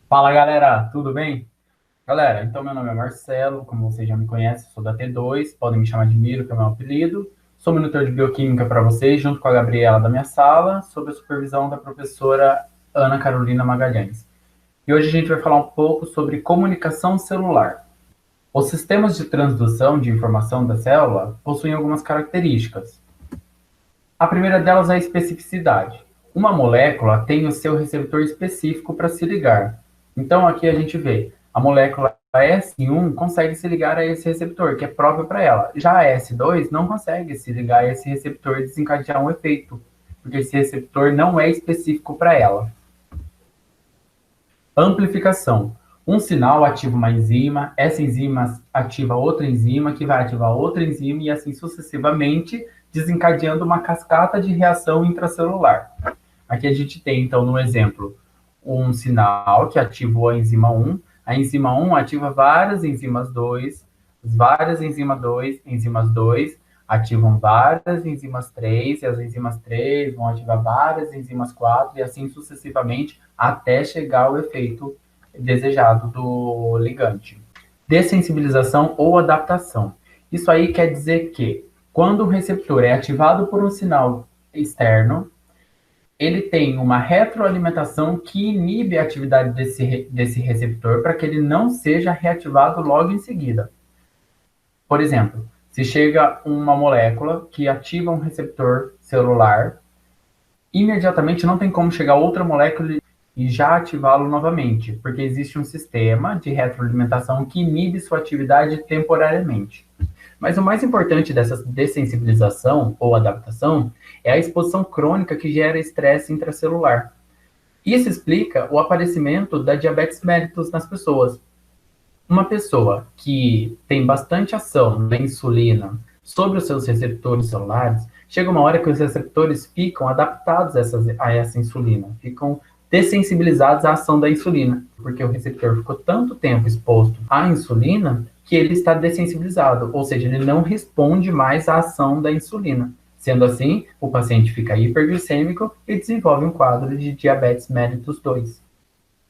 Fala galera, tudo bem? Galera, então meu nome é Marcelo, como vocês já me conhecem, sou da T2, podem me chamar de Miro, que é o meu apelido. Sou monitor de bioquímica para vocês, junto com a Gabriela da minha sala, sob a supervisão da professora Ana Carolina Magalhães. E hoje a gente vai falar um pouco sobre comunicação celular. Os sistemas de transdução de informação da célula possuem algumas características. A primeira delas é a especificidade. Uma molécula tem o seu receptor específico para se ligar. Então, aqui a gente vê a molécula S1 consegue se ligar a esse receptor, que é próprio para ela. Já a S2 não consegue se ligar a esse receptor e desencadear um efeito, porque esse receptor não é específico para ela. Amplificação. Um sinal ativa uma enzima, essa enzima ativa outra enzima, que vai ativar outra enzima e assim sucessivamente, desencadeando uma cascata de reação intracelular. Aqui a gente tem, então, no exemplo, um sinal que ativou a enzima 1 ativa várias enzimas 2 ativam várias enzimas 3, e as enzimas 3 vão ativar várias enzimas 4, e assim sucessivamente, até chegar ao efeito desejado do ligante. Dessensibilização ou adaptação. Isso aí quer dizer que, quando o receptor é ativado por um sinal externo, ele tem uma retroalimentação que inibe a atividade desse receptor para que ele não seja reativado logo em seguida. Por exemplo, se chega uma molécula que ativa um receptor celular, imediatamente não tem como chegar outra molécula e já ativá-lo novamente, porque existe um sistema de retroalimentação que inibe sua atividade temporariamente. Mas o mais importante dessa dessensibilização ou adaptação é a exposição crônica que gera estresse intracelular. Isso explica o aparecimento da diabetes mellitus nas pessoas. Uma pessoa que tem bastante ação da insulina sobre os seus receptores celulares, chega uma hora que os receptores ficam adaptados a essa insulina, ficam dessensibilizados à ação da insulina, porque o receptor ficou tanto tempo exposto à insulina que ele está dessensibilizado, ou seja, ele não responde mais à ação da insulina. Sendo assim, o paciente fica hiperglicêmico e desenvolve um quadro de diabetes mellitus 2.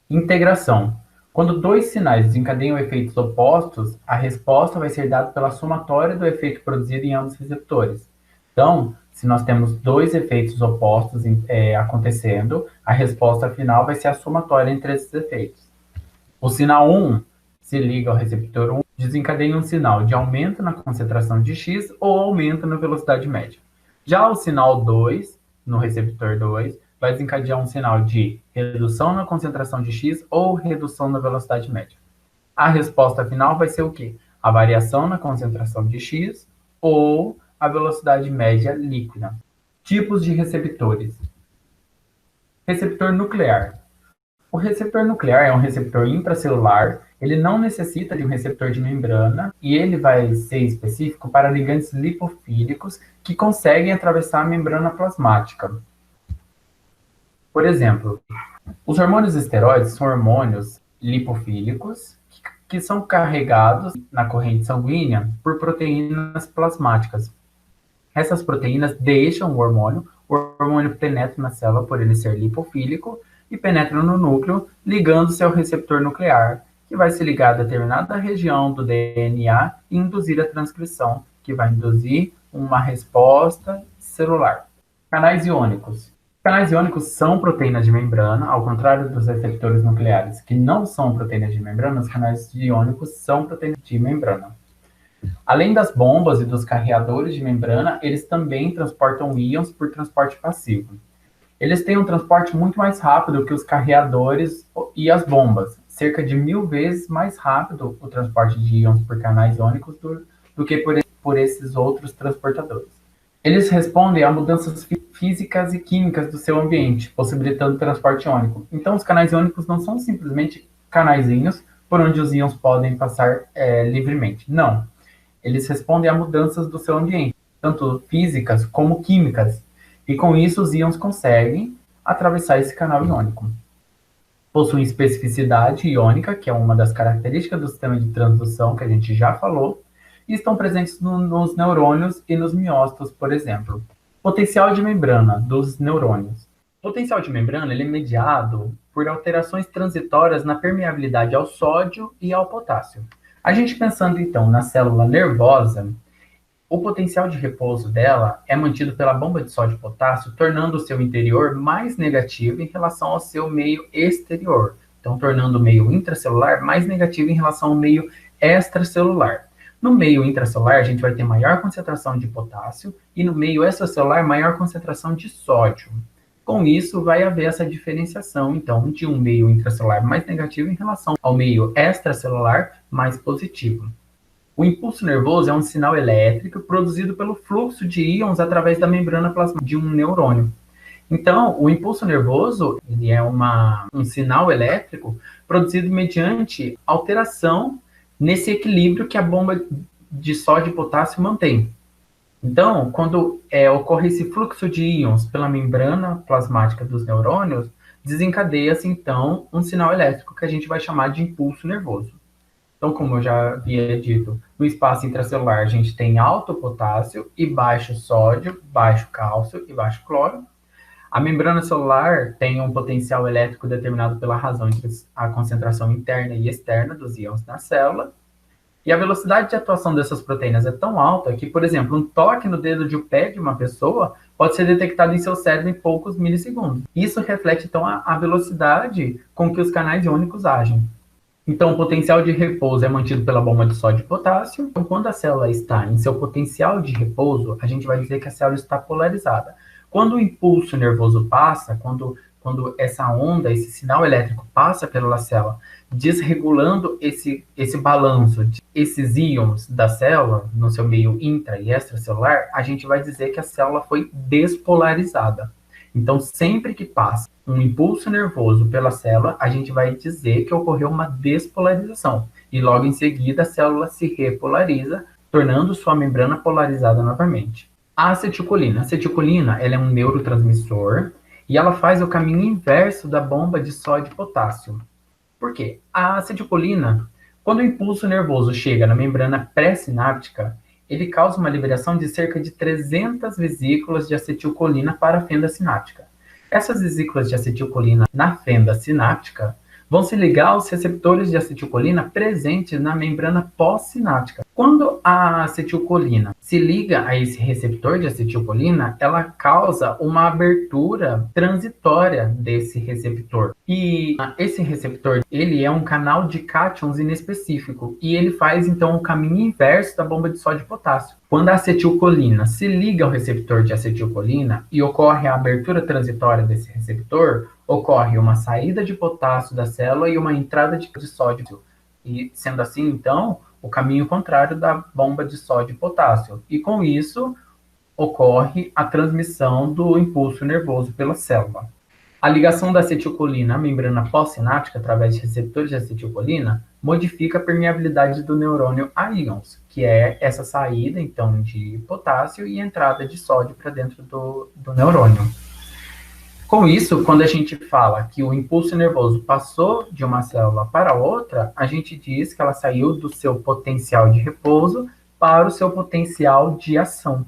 Integração. Quando dois sinais desencadeiam efeitos opostos, a resposta vai ser dada pela somatória do efeito produzido em ambos os receptores. Então, se nós temos dois efeitos opostos acontecendo, a resposta final vai ser a somatória entre esses efeitos. O sinal 1 se liga ao receptor 1, desencadeia um sinal de aumento na concentração de X ou aumento na velocidade média. Já o sinal 2, no receptor 2, vai desencadear um sinal de redução na concentração de X ou redução na velocidade média. A resposta final vai ser o quê? A variação na concentração de X ou a velocidade média líquida. Tipos de receptores. Receptor nuclear. O receptor nuclear é um receptor intracelular, ele não necessita de um receptor de membrana e ele vai ser específico para ligantes lipofílicos que conseguem atravessar a membrana plasmática. Por exemplo, os hormônios esteroides são hormônios lipofílicos que são carregados na corrente sanguínea por proteínas plasmáticas. Essas proteínas deixam o hormônio penetra na célula por ele ser lipofílico e penetra no núcleo, ligando-se ao receptor nuclear, que vai se ligar a determinada região do DNA e induzir a transcrição, que vai induzir uma resposta celular. Canais iônicos. Canais iônicos são proteínas de membrana, ao contrário dos receptores nucleares, que não são proteínas de membrana, os canais iônicos são proteínas de membrana. Além das bombas e dos carreadores de membrana, eles também transportam íons por transporte passivo. Eles têm um transporte muito mais rápido que os carreadores e as bombas, cerca de 1000 vezes mais rápido o transporte de íons por canais iônicos do que por esses outros transportadores. Eles respondem a mudanças físicas e químicas do seu ambiente, possibilitando o transporte iônico. Então, os canais iônicos não são simplesmente canaizinhos por onde os íons podem passar livremente. Não. Eles respondem a mudanças do seu ambiente, tanto físicas como químicas. E com isso, os íons conseguem atravessar esse canal iônico. Possuem especificidade iônica, que é uma das características do sistema de transdução que a gente já falou, e estão presentes nos neurônios e nos miócitos, por exemplo. Potencial de membrana dos neurônios. O potencial de membrana ele é mediado por alterações transitórias na permeabilidade ao sódio e ao potássio. A gente pensando então na célula nervosa, o potencial de repouso dela é mantido pela bomba de sódio e potássio, tornando o seu interior mais negativo em relação ao seu meio exterior. Então, tornando o meio intracelular mais negativo em relação ao meio extracelular. No meio intracelular, a gente vai ter maior concentração de potássio e no meio extracelular, maior concentração de sódio. Com isso, vai haver essa diferenciação, então, de um meio intracelular mais negativo em relação ao meio extracelular mais positivo. O impulso nervoso é um sinal elétrico produzido pelo fluxo de íons através da membrana plasmática de um neurônio. Então, o impulso nervoso ele é um sinal elétrico produzido mediante alteração nesse equilíbrio que a bomba de sódio e potássio mantém. Então, quando ocorre esse fluxo de íons pela membrana plasmática dos neurônios, desencadeia-se, então, um sinal elétrico que a gente vai chamar de impulso nervoso. Então, como eu já havia dito, no espaço intracelular a gente tem alto potássio e baixo sódio, baixo cálcio e baixo cloro. A membrana celular tem um potencial elétrico determinado pela razão entre a concentração interna e externa dos íons na célula. E a velocidade de atuação dessas proteínas é tão alta que, por exemplo, um toque no dedo de um pé de uma pessoa pode ser detectado em seu cérebro em poucos milissegundos. Isso reflete, então, a velocidade com que os canais iônicos agem. Então, o potencial de repouso é mantido pela bomba de sódio e potássio. Então, quando a célula está em seu potencial de repouso, a gente vai dizer que a célula está polarizada. Quando o impulso nervoso passa, quando essa onda, esse sinal elétrico passa pela célula, desregulando esse balanço, esses íons da célula, no seu meio intra e extracelular, a gente vai dizer que a célula foi despolarizada. Então, sempre que passa um impulso nervoso pela célula, a gente vai dizer que ocorreu uma despolarização. E logo em seguida, a célula se repolariza, tornando sua membrana polarizada novamente. A acetilcolina. A acetilcolina ela é um neurotransmissor e ela faz o caminho inverso da bomba de sódio e potássio. Por quê? A acetilcolina, quando o impulso nervoso chega na membrana pré-sináptica, ele causa uma liberação de cerca de 300 vesículas de acetilcolina para a fenda sináptica. Essas vesículas de acetilcolina na fenda sináptica vão se ligar aos receptores de acetilcolina presentes na membrana pós-sináptica. Quando a acetilcolina se liga a esse receptor de acetilcolina, ela causa uma abertura transitória desse receptor. E esse receptor, ele é um canal de cátions inespecífico e ele faz então o caminho inverso da bomba de sódio e potássio. Quando a acetilcolina se liga ao receptor de acetilcolina e ocorre a abertura transitória desse receptor, ocorre uma saída de potássio da célula e uma entrada de sódio. E sendo assim, então, o caminho contrário da bomba de sódio e potássio. E com isso, ocorre a transmissão do impulso nervoso pela célula. A ligação da acetilcolina à membrana pós-sináptica através de receptores de acetilcolina modifica a permeabilidade do neurônio a íons, que é essa saída, então, de potássio e entrada de sódio para dentro do neurônio. Com isso, quando a gente fala que o impulso nervoso passou de uma célula para outra, a gente diz que ela saiu do seu potencial de repouso para o seu potencial de ação.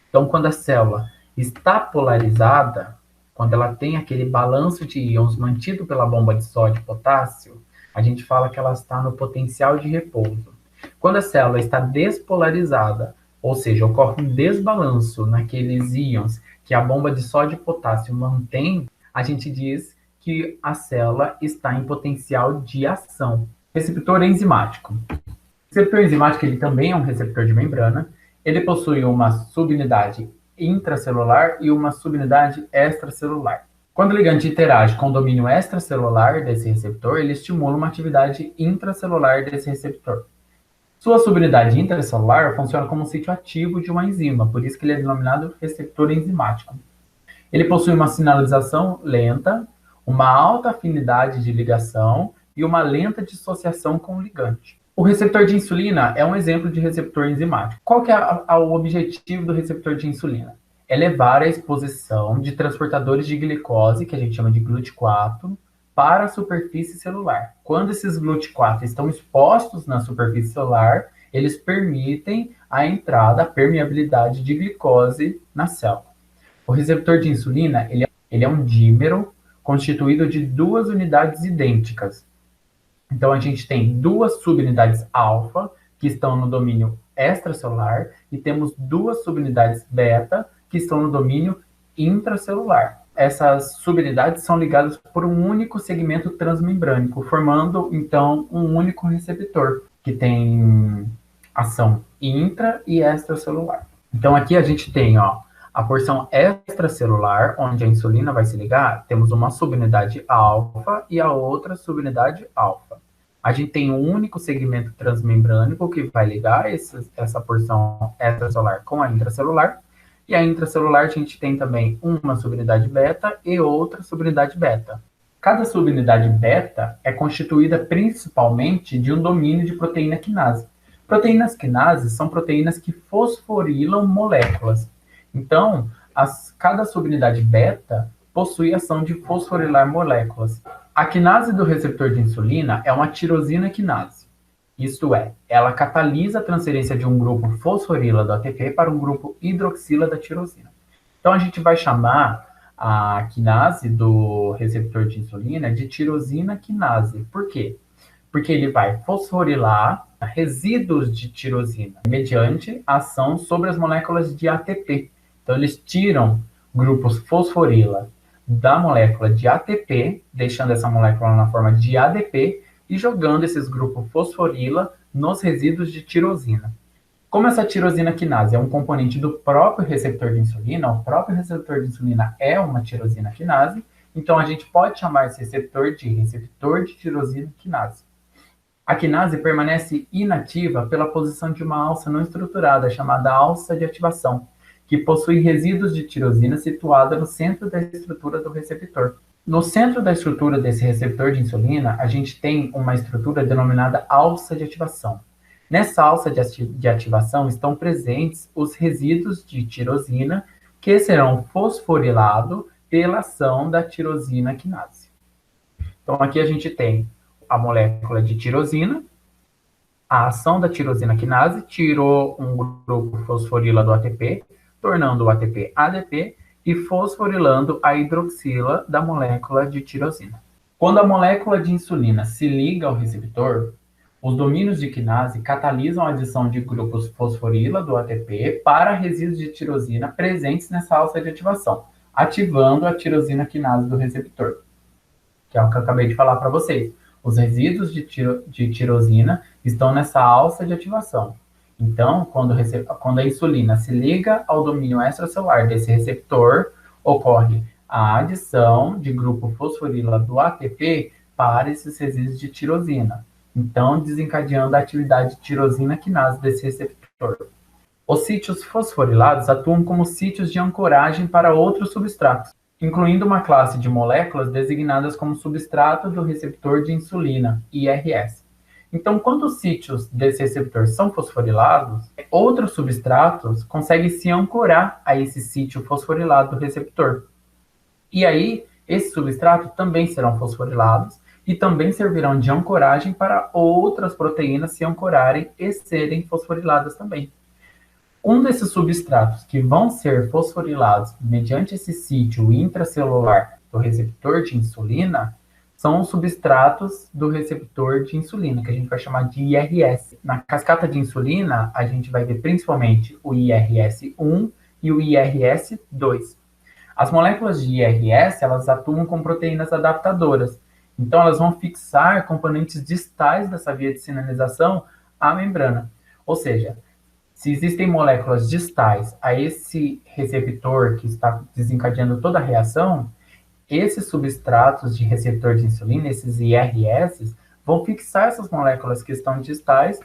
Então, quando a célula está polarizada, quando ela tem aquele balanço de íons mantido pela bomba de sódio e potássio, a gente fala que ela está no potencial de repouso. Quando a célula está despolarizada, ou seja, ocorre um desbalanço naqueles íons que a bomba de sódio e potássio mantém, a gente diz que a célula está em potencial de ação. Receptor enzimático. O receptor enzimático ele também é um receptor de membrana. Ele possui uma subunidade intracelular e uma subunidade extracelular. Quando o ligante interage com o domínio extracelular desse receptor, ele estimula uma atividade intracelular desse receptor. Sua subunidade intracelular funciona como um sítio ativo de uma enzima, por isso que ele é denominado receptor enzimático. Ele possui uma sinalização lenta, uma alta afinidade de ligação e uma lenta dissociação com o ligante. O receptor de insulina é um exemplo de receptor enzimático. Qual que é o objetivo do receptor de insulina? É levar a exposição de transportadores de glicose, que a gente chama de GLUT4, para a superfície celular. Quando esses GLUT4 estão expostos na superfície celular, eles permitem a entrada, a permeabilidade de glicose na célula. O receptor de insulina ele Ele é um dímero constituído de duas unidades idênticas. Então, a gente tem duas subunidades alfa, que estão no domínio extracelular, e temos duas subunidades beta, que estão no domínio intracelular. Essas subunidades são ligadas por um único segmento transmembrânico, formando, então, um único receptor, que tem ação intra e extracelular. Então, aqui a gente tem, ó, a porção extracelular, onde a insulina vai se ligar, temos uma subunidade alfa e a outra subunidade alfa. A gente tem um único segmento transmembrânico que vai ligar essa porção extracelular com a intracelular. E a intracelular a gente tem também uma subunidade beta e outra subunidade beta. Cada subunidade beta é constituída principalmente de um domínio de proteína quinase. Proteínas quinases são proteínas que fosforilam moléculas. Então, cada subunidade beta possui ação de fosforilar moléculas. A quinase do receptor de insulina é uma tirosina quinase. Isto é, ela catalisa a transferência de um grupo fosforila do ATP para um grupo hidroxila da tirosina. Então, a gente vai chamar a quinase do receptor de insulina de tirosina quinase. Por quê? Porque ele vai fosforilar resíduos de tirosina mediante a ação sobre as moléculas de ATP. Então, eles tiram grupos fosforila da molécula de ATP, deixando essa molécula na forma de ADP e jogando esses grupos fosforila nos resíduos de tirosina. Como essa tirosina quinase é um componente do próprio receptor de insulina, o próprio receptor de insulina é uma tirosina quinase, então a gente pode chamar esse receptor de tirosina quinase. A quinase permanece inativa pela posição de uma alça não estruturada, chamada alça de ativação, que possui resíduos de tirosina situada no centro da estrutura do receptor. No centro da estrutura desse receptor de insulina, a gente tem uma estrutura denominada alça de ativação. Nessa alça de ativação estão presentes os resíduos de tirosina que serão fosforilados pela ação da tirosina quinase. Então aqui a gente tem a molécula de tirosina, a ação da tirosina quinase tirou um grupo fosforila do ATP, tornando o ATP ADP e fosforilando a hidroxila da molécula de tirosina. Quando a molécula de insulina se liga ao receptor, os domínios de quinase catalisam a adição de grupos fosforila do ATP para resíduos de tirosina presentes nessa alça de ativação, ativando a tirosina quinase do receptor, que é o que eu acabei de falar para vocês. Os resíduos de tirosina estão nessa alça de ativação. Então, quando a insulina se liga ao domínio extracelular desse receptor, ocorre a adição de grupo fosforila do ATP para esses resíduos de tirosina. Então, desencadeando a atividade de tirosina quinase desse receptor. Os sítios fosforilados atuam como sítios de ancoragem para outros substratos, incluindo uma classe de moléculas designadas como substrato do receptor de insulina, IRS. Então, quando os sítios desse receptor são fosforilados, outros substratos conseguem se ancorar a esse sítio fosforilado do receptor. E aí, esses substratos também serão fosforilados e também servirão de ancoragem para outras proteínas se ancorarem e serem fosforiladas também. Um desses substratos que vão ser fosforilados mediante esse sítio intracelular do receptor de insulina são os substratos do receptor de insulina, que a gente vai chamar de IRS. Na cascata de insulina, a gente vai ver principalmente o IRS1 e o IRS2. As moléculas de IRS, elas atuam com proteínas adaptadoras. Então, elas vão fixar componentes distais dessa via de sinalização à membrana. Ou seja, se existem moléculas distais a esse receptor que está desencadeando toda a reação, esses substratos de receptor de insulina, esses IRS, vão fixar essas moléculas que estão distais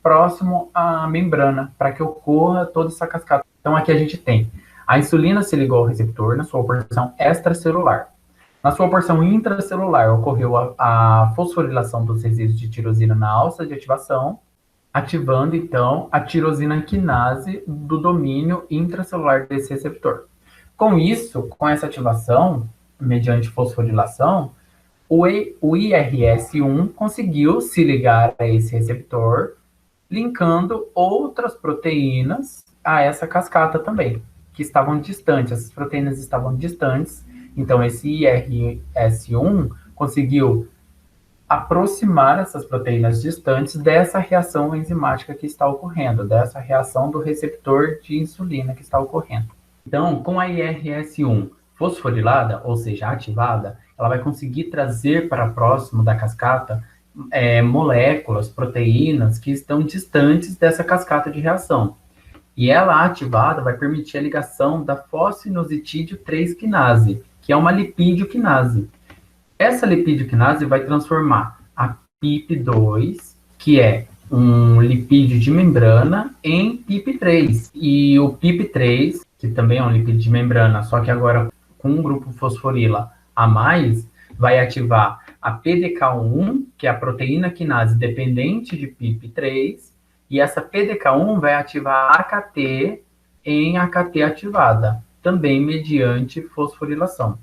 próximo à membrana, para que ocorra toda essa cascata. Então, aqui a gente tem a insulina se ligou ao receptor na sua porção extracelular. Na sua porção intracelular, ocorreu a fosforilação dos resíduos de tirosina na alça de ativação, ativando, então, a tirosina quinase do domínio intracelular desse receptor. Com isso, com essa ativação, mediante fosforilação, o IRS1 conseguiu se ligar a esse receptor, linkando outras proteínas a essa cascata também, que estavam distantes. Essas proteínas estavam distantes Então, esse IRS1 conseguiu aproximar essas proteínas distantes dessa reação enzimática que está ocorrendo, dessa reação do receptor de insulina que está ocorrendo. Então, com a IRS1 fosforilada, ou seja, ativada, ela vai conseguir trazer para próximo da cascata moléculas, proteínas que estão distantes dessa cascata de reação. E ela ativada vai permitir a ligação da fosfininosídeo 3-quinase, que é uma lipídio-quinase. Essa lipídio-quinase vai transformar a PIP2, que é um lipídio de membrana, em PIP3. E o PIP3, que também é um lipídio de membrana, só que agora com um grupo fosforila a mais, vai ativar a PDK1, que é a proteína quinase dependente de PIP3, e essa PDK1 vai ativar a AKT em AKT ativada, também mediante fosforilação.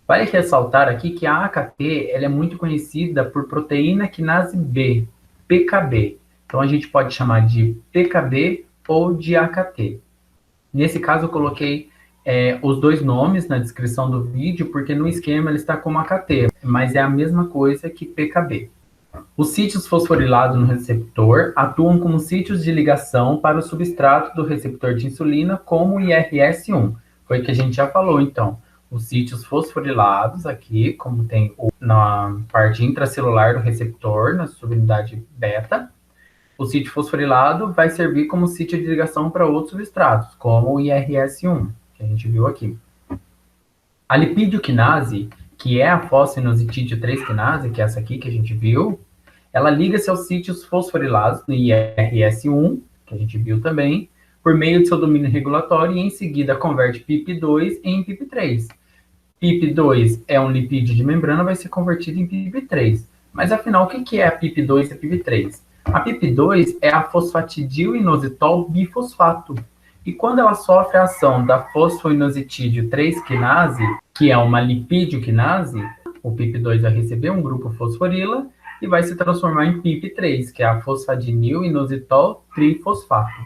Vale ressaltar aqui que a AKT ela é muito conhecida por proteína quinase B, PKB. Então a gente pode chamar de PKB ou de AKT. Nesse caso eu coloquei os dois nomes na descrição do vídeo, porque no esquema ele está como AKT, mas é a mesma coisa que PKB. Os sítios fosforilados no receptor atuam como sítios de ligação para o substrato do receptor de insulina, como o IRS1. Foi o que a gente já falou, então. Os sítios fosforilados aqui, como tem na parte intracelular do receptor, na subunidade beta, o sítio fosforilado vai servir como sítio de ligação para outros substratos, como o IRS1, que a gente viu aqui. A lipídio-quinase, que é a fosfininosídeo 3-quinase, que é essa aqui que a gente viu, ela liga-se aos sítios fosforilados no IRS1, que a gente viu também, por meio de seu domínio regulatório e em seguida converte PIP2 em PIP3. PIP2 é um lipídio de membrana, vai ser convertido em PIP3. Mas afinal, o que é a PIP2 e a PIP3? A PIP2 é a fosfatidil-inositol bifosfato. E quando ela sofre a ação da fosfoinositidil 3-quinase, que é uma lipídio-quinase, o PIP2 vai receber um grupo fosforila e vai se transformar em PIP3, que é a fosfadinil-inositol trifosfato.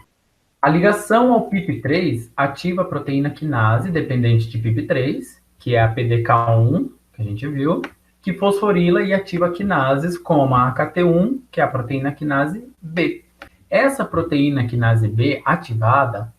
A ligação ao PIP3 ativa a proteína quinase dependente de PIP3, que é a PDK1, que a gente viu, que fosforila e ativa quinases como a AKT1, que é a proteína quinase B. Essa proteína quinase B ativada,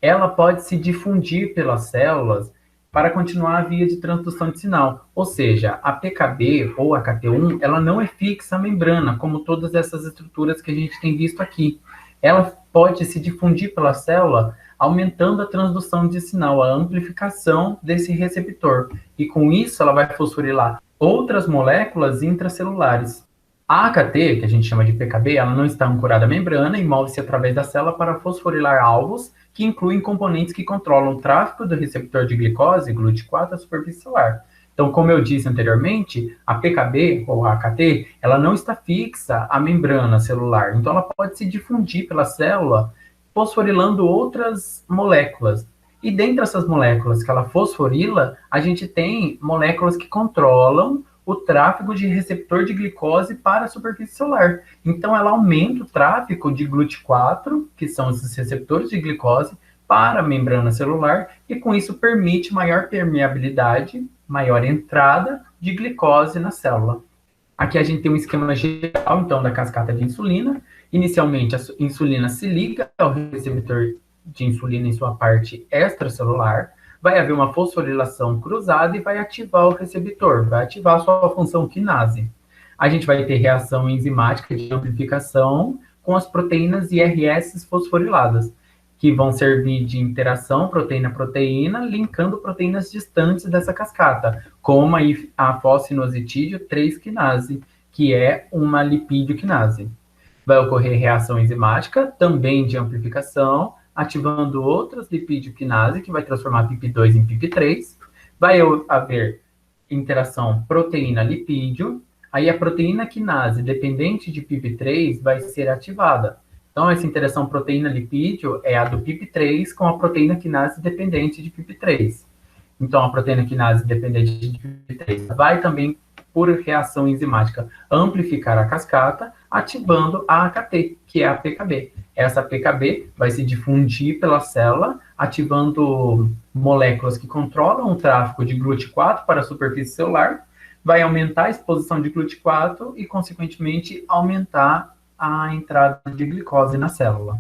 ela pode se difundir pelas células para continuar a via de transdução de sinal. Ou seja, a PKB ou AKT1, ela não é fixa à membrana, como todas essas estruturas que a gente tem visto aqui. Ela pode se difundir pela célula, aumentando a transdução de sinal, a amplificação desse receptor. E com isso, ela vai fosforilar outras moléculas intracelulares. A AKT, que a gente chama de PKB, ela não está ancorada à membrana e move-se através da célula para fosforilar alvos, que incluem componentes que controlam o tráfego do receptor de glicose, GLUT4, à superfície celular. Então, como eu disse anteriormente, a PKB, ou a AKT, ela não está fixa à membrana celular. Então, ela pode se difundir pela célula, fosforilando outras moléculas. E dentre essas moléculas que ela fosforila, a gente tem moléculas que controlam o tráfego de receptor de glicose para a superfície celular. Então, ela aumenta o tráfego de GLUT4, que são esses receptores de glicose, para a membrana celular, e com isso permite maior permeabilidade, maior entrada de glicose na célula. Aqui a gente tem um esquema geral, então, da cascata de insulina. Inicialmente, a insulina se liga ao receptor de insulina em sua parte extracelular, vai haver uma fosforilação cruzada e vai ativar o receptor, vai ativar a sua função quinase. A gente vai ter reação enzimática de amplificação com as proteínas IRS fosforiladas, que vão servir de interação proteína-proteína, linkando proteínas distantes dessa cascata, como a fosfininositidil 3-quinase, que é uma lipídio-quinase. Vai ocorrer reação enzimática, também de amplificação, ativando outras lipídio-quinase, que vai transformar PIP2 em PIP3. Vai haver interação proteína-lipídio, aí a proteína quinase dependente de PIP3 vai ser ativada. Então, essa interação proteína-lipídio é a do PIP3 com a proteína quinase dependente de PIP3. Então, a proteína quinase dependente de PIP3 vai também, por reação enzimática, amplificar a cascata, ativando a AKT, que é a PKB. Essa PKB vai se difundir pela célula, ativando moléculas que controlam o tráfego de GLUT4 para a superfície celular, vai aumentar a exposição de GLUT4 e, consequentemente, aumentar a entrada de glicose na célula.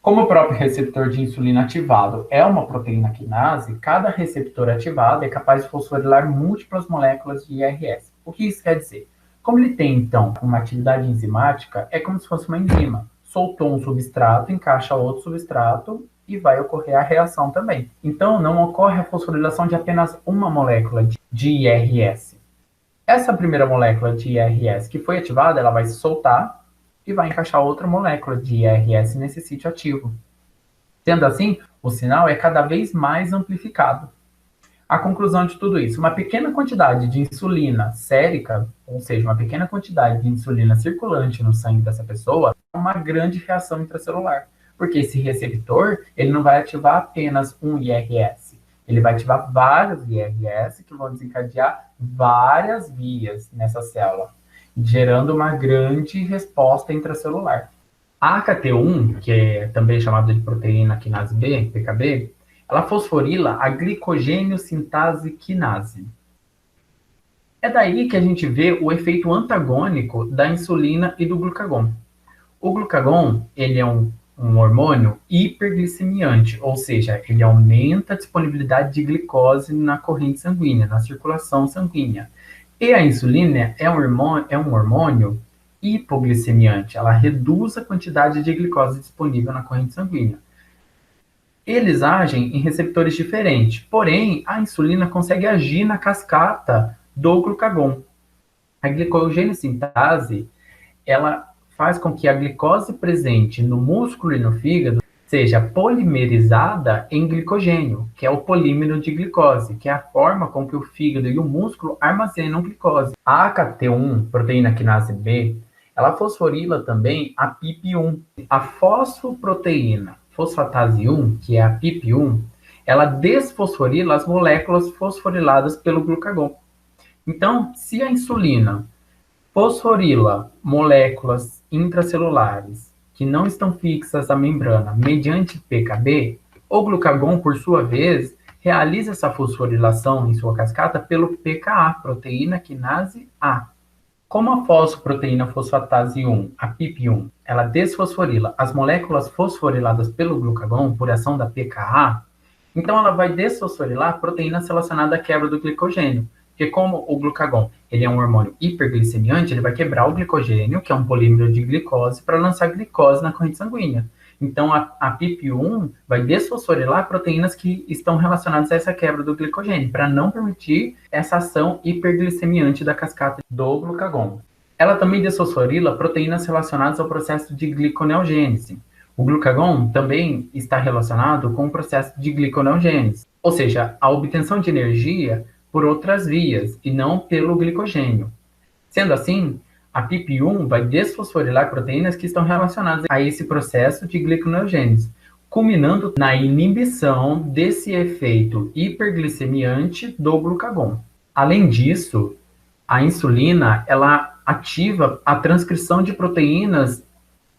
Como o próprio receptor de insulina ativado é uma proteína quinase, cada receptor ativado é capaz de fosforilar múltiplas moléculas de IRS. O que isso quer dizer? Como ele tem, então, uma atividade enzimática, é como se fosse uma enzima. Soltou um substrato, encaixa outro substrato e vai ocorrer a reação também. Então, não ocorre a fosforilação de apenas uma molécula de IRS. Essa primeira molécula de IRS que foi ativada, ela vai se soltar e vai encaixar outra molécula de IRS nesse sítio ativo. Sendo assim, o sinal é cada vez mais amplificado. A conclusão de tudo isso, uma pequena quantidade de insulina sérica, ou seja, uma pequena quantidade de insulina circulante no sangue dessa pessoa, é uma grande reação intracelular. Porque esse receptor, ele não vai ativar apenas um IRS, ele vai ativar vários IRS que vão desencadear várias vias nessa célula, gerando uma grande resposta intracelular. A AKT1, que é também chamada de proteína quinase B, PKB, ela fosforila a glicogênio sintase quinase. É daí que a gente vê o efeito antagônico da insulina e do glucagon. O glucagon, ele é um hormônio hiperglicemiante, ou seja, ele aumenta a disponibilidade de glicose na corrente sanguínea, na circulação sanguínea. E a insulina é um hormônio hipoglicemiante, ela reduz a quantidade de glicose disponível na corrente sanguínea. Eles agem em receptores diferentes, porém, a insulina consegue agir na cascata do glucagon. A glicogênio sintase, ela faz com que a glicose presente no músculo e no fígado seja polimerizada em glicogênio, que é o polímero de glicose, que é a forma com que o fígado e o músculo armazenam glicose. A AKT1, proteína quinase B, ela fosforila também a PIP1. A fosfoproteína fosfatase 1, que é a PIP1, ela desfosforila as moléculas fosforiladas pelo glucagon. Então, se a insulina fosforila moléculas intracelulares que não estão fixas à membrana mediante PKB, o glucagon, por sua vez, realiza essa fosforilação em sua cascata pelo PKA, proteína quinase A. Como a fosfoproteína fosfatase 1, a PIP1, ela desfosforila as moléculas fosforiladas pelo glucagon por ação da PKA, então ela vai desfosforilar proteínas relacionadas à quebra do glicogênio. Porque como o glucagon ele é um hormônio hiperglicemiante, ele vai quebrar o glicogênio, que é um polímero de glicose, para lançar glicose na corrente sanguínea. Então, a PIP1 vai desfosforilar proteínas que estão relacionadas a essa quebra do glicogênio, para não permitir essa ação hiperglicemiante da cascata do glucagon. Ela também desfosforila proteínas relacionadas ao processo de gliconeogênese. O glucagon também está relacionado com o processo de gliconeogênese, ou seja, a obtenção de energia por outras vias, e não pelo glicogênio. Sendo assim, a PIP1 vai desfosforilar proteínas que estão relacionadas a esse processo de gliconeogênese, culminando na inibição desse efeito hiperglicemiante do glucagon. Além disso, a insulina, ela ativa a transcrição de proteínas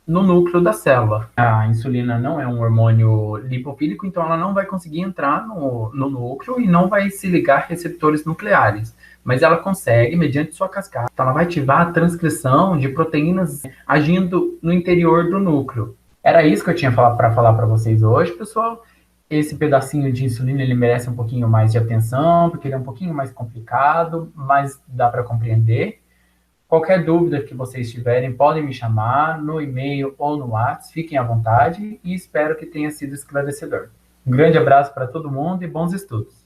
no núcleo da célula. A insulina não é um hormônio lipofílico, então ela não vai conseguir entrar no núcleo e não vai se ligar a receptores nucleares. Mas ela consegue, mediante sua cascata, ela vai ativar a transcrição de proteínas agindo no interior do núcleo. Era isso que eu tinha para falar para vocês hoje, pessoal. Esse pedacinho de insulina, ele merece um pouquinho mais de atenção, porque ele é um pouquinho mais complicado, mas dá para compreender. Qualquer dúvida que vocês tiverem, podem me chamar no e-mail ou no WhatsApp, fiquem à vontade e espero que tenha sido esclarecedor. Um grande abraço para todo mundo e bons estudos!